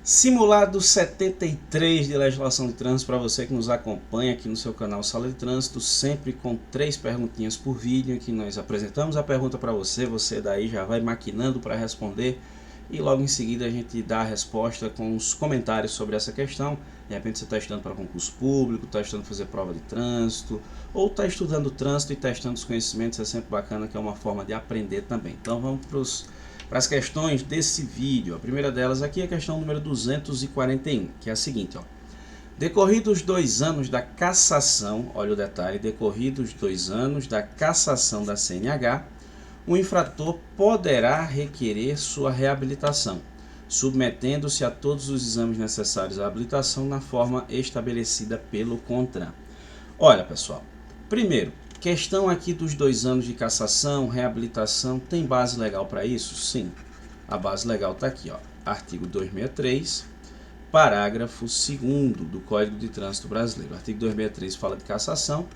Simulado 73 de legislação de trânsito para você que nos acompanha aqui no seu canal Sala de Trânsito, sempre com 3 perguntinhas por vídeo em que nós apresentamos a pergunta para você, você daí já vai maquinando para responder e logo em seguida a gente dá a resposta com os comentários sobre essa questão. De repente você está estudando para concurso público, está estudando fazer prova de trânsito ou está estudando trânsito e testando os conhecimentos, é sempre bacana, que é uma forma de aprender também. Então vamos para as questões desse vídeo. A primeira delas aqui é a questão número 241, que é a seguinte, ó. Decorridos 2 anos da cassação, olha o detalhe, decorridos 2 anos da cassação da CNH, o infrator poderá requerer sua reabilitação, submetendo-se a todos os exames necessários à habilitação na forma estabelecida pelo CONTRAN. Olha, pessoal, primeiro, questão aqui dos 2 anos de cassação, reabilitação, tem base legal para isso? Sim, a base legal está aqui, ó, artigo 263, parágrafo 2º do Código de Trânsito Brasileiro. O artigo 263 fala de cassação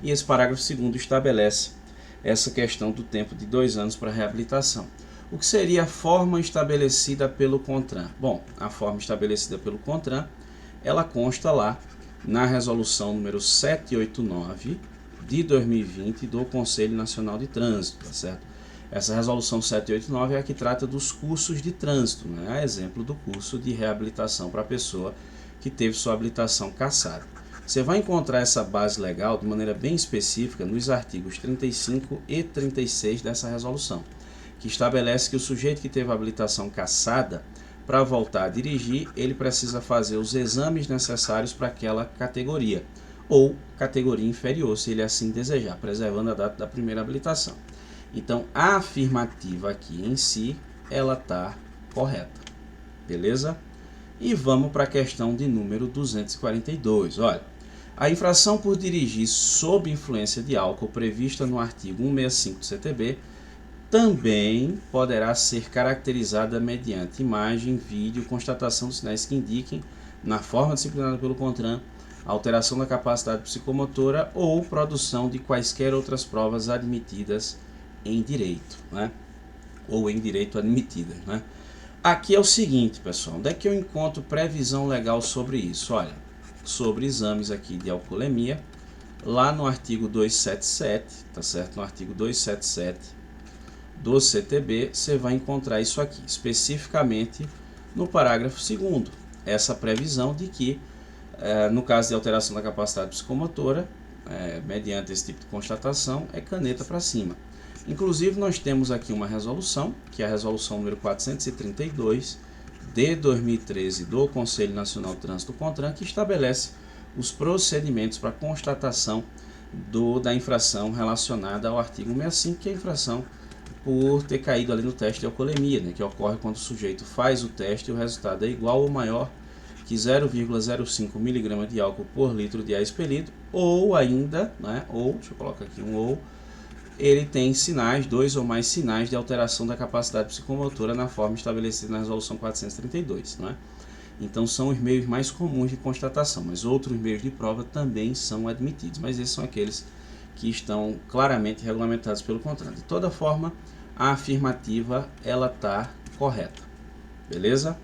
e esse parágrafo 2º estabelece essa questão do tempo de 2 anos para reabilitação. O que seria a forma estabelecida pelo CONTRAN? Bom, a forma estabelecida pelo CONTRAN, ela consta lá na resolução número 789 de 2020 do Conselho Nacional de Trânsito, tá certo? Essa resolução 789 é a que trata dos cursos de trânsito, né? A exemplo do curso de reabilitação para a pessoa que teve sua habilitação cassada. Você vai encontrar essa base legal de maneira bem específica nos artigos 35 e 36 dessa resolução, que estabelece que o sujeito que teve a habilitação cassada, para voltar a dirigir, ele precisa fazer os exames necessários para aquela categoria, ou categoria inferior, se ele assim desejar, preservando a data da primeira habilitação. Então, a afirmativa aqui em si, ela está correta, beleza? E vamos para a questão de número 242, olha. A infração por dirigir sob influência de álcool prevista no artigo 165 do CTB também poderá ser caracterizada mediante imagem, vídeo, constatação de sinais que indiquem, na forma disciplinada pelo CONTRAN, alteração da capacidade psicomotora ou produção de quaisquer outras provas admitidas em direito, né? Ou em direito admitidas, né? Aqui é o seguinte, pessoal, onde é que eu encontro previsão legal sobre isso? Olha, sobre exames aqui de alcoolemia, lá no artigo 277, tá certo? No artigo 277 do CTB, você vai encontrar isso aqui, especificamente no parágrafo 2º, essa previsão de que, no caso de alteração da capacidade psicomotora, mediante esse tipo de constatação, é caneta para cima. Inclusive, nós temos aqui uma resolução, que é a resolução número 432 de 2013 do Conselho Nacional de Trânsito CONTRAN, que estabelece os procedimentos para constatação da infração relacionada ao artigo 165, que é a infração por ter caído ali no teste de alcoolemia, né, que ocorre quando o sujeito faz o teste e o resultado é igual ou maior que 0,05 mg de álcool por litro de ar expelido, ou ainda, né, ou, deixa eu colocar aqui um ou, ele tem sinais, 2 ou mais sinais de alteração da capacidade psicomotora na forma estabelecida na resolução 432, não é? Então são os meios mais comuns de constatação, mas outros meios de prova também são admitidos, mas esses são aqueles que estão claramente regulamentados pelo CONTRAN. De toda forma, a afirmativa ela está correta, beleza?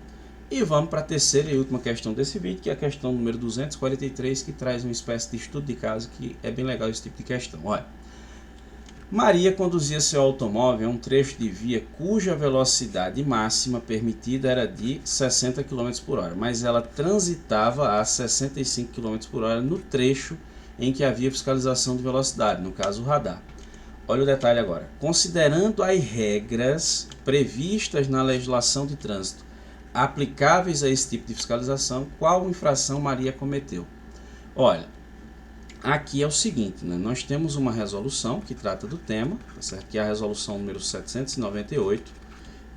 E vamos para a terceira e última questão desse vídeo, que é a questão número 243, que traz uma espécie de estudo de caso, que é bem legal esse tipo de questão. Olha, Maria conduzia seu automóvel a um trecho de via cuja velocidade máxima permitida era de 60 km por hora, mas ela transitava a 65 km por hora no trecho em que havia fiscalização de velocidade, no caso o radar. Olha o detalhe agora. Considerando as regras previstas na legislação de trânsito aplicáveis a esse tipo de fiscalização, qual infração Maria cometeu? Olha, aqui é o seguinte, né? Nós temos uma resolução que trata do tema, tá certo? Que é a resolução número 798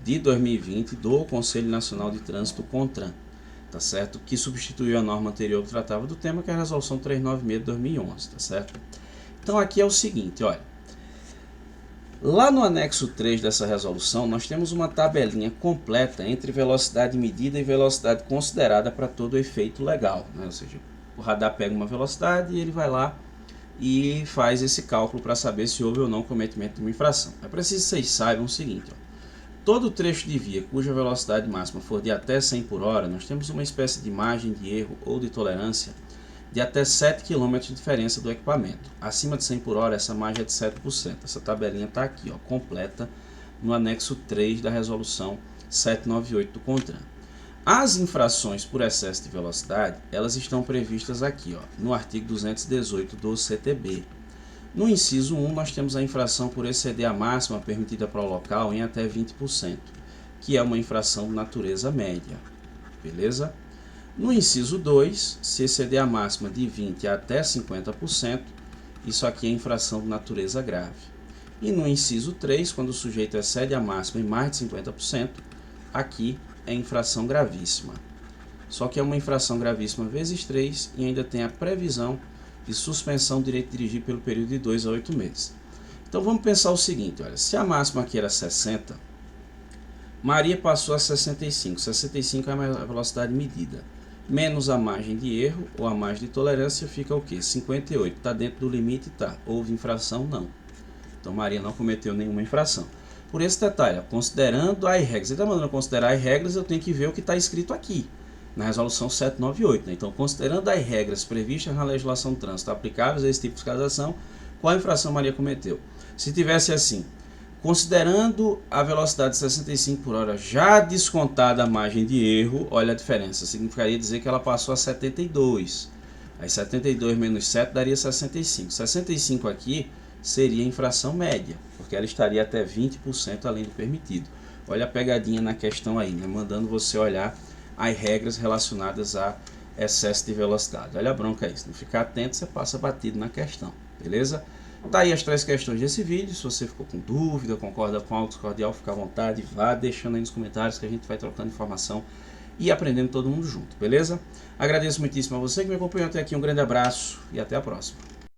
de 2020 do Conselho Nacional de Trânsito CONTRAN, tá certo? Que substituiu a norma anterior que tratava do tema, que é a resolução 396 de 2011, tá certo? Então aqui é o seguinte, olha, lá no anexo 3 dessa resolução, nós temos uma tabelinha completa entre velocidade medida e velocidade considerada para todo efeito legal, né? Ou seja, o radar pega uma velocidade e ele vai lá e faz esse cálculo para saber se houve ou não cometimento de uma infração. É preciso que vocês saibam o seguinte, ó. todo trecho de via cuja velocidade máxima for de até 100 por hora, nós temos uma espécie de margem de erro ou de tolerância de até 7 km de diferença do equipamento. Acima de 100 por hora, essa margem é de 7%. Essa tabelinha está aqui, ó, completa, no anexo 3 da resolução 798 do CONTRAN. As infrações por excesso de velocidade, elas estão previstas aqui, ó, no artigo 218 do CTB. No inciso 1, nós temos a infração por exceder a máxima permitida para o local em até 20%, que é uma infração de natureza média. Beleza? No inciso 2, se exceder a máxima de 20% até 50%, isso aqui é infração de natureza grave. E no inciso 3, quando o sujeito excede a máxima em mais de 50%, aqui é infração gravíssima. Só que é uma infração gravíssima vezes 3 e ainda tem a previsão de suspensão do direito de dirigir pelo período de 2 a 8 meses. Então vamos pensar o seguinte, olha, se a máxima aqui era 60, Maria passou a 65. 65 é a velocidade medida. Menos a margem de erro ou a margem de tolerância fica o quê? 58. Está dentro do limite? Tá. Houve infração? Não. Então Maria não cometeu nenhuma infração. Por esse detalhe, considerando as regras. Você está mandando considerar as regras, eu tenho que ver o que está escrito aqui, na resolução 798. Né? Então, considerando as regras previstas na legislação do trânsito aplicáveis a esse tipo de fiscalização, qual a infração Maria cometeu? Se tivesse assim, considerando a velocidade de 65 por hora já descontada a margem de erro, olha a diferença, significaria dizer que ela passou a 72. Aí 72 menos 7 daria 65. 65 aqui seria infração média, porque ela estaria até 20% além do permitido. Olha a pegadinha na questão aí, né? Mandando você olhar as regras relacionadas a excesso de velocidade. Olha a bronca aí, se não ficar atento, você passa batido na questão, beleza? Tá aí as 3 questões desse vídeo. Se você ficou com dúvida, concorda com algo discordial, fica à vontade, vá deixando aí nos comentários que a gente vai trocando informação e aprendendo todo mundo junto, beleza? Agradeço muitíssimo a você que me acompanhou até aqui, um grande abraço e até a próxima.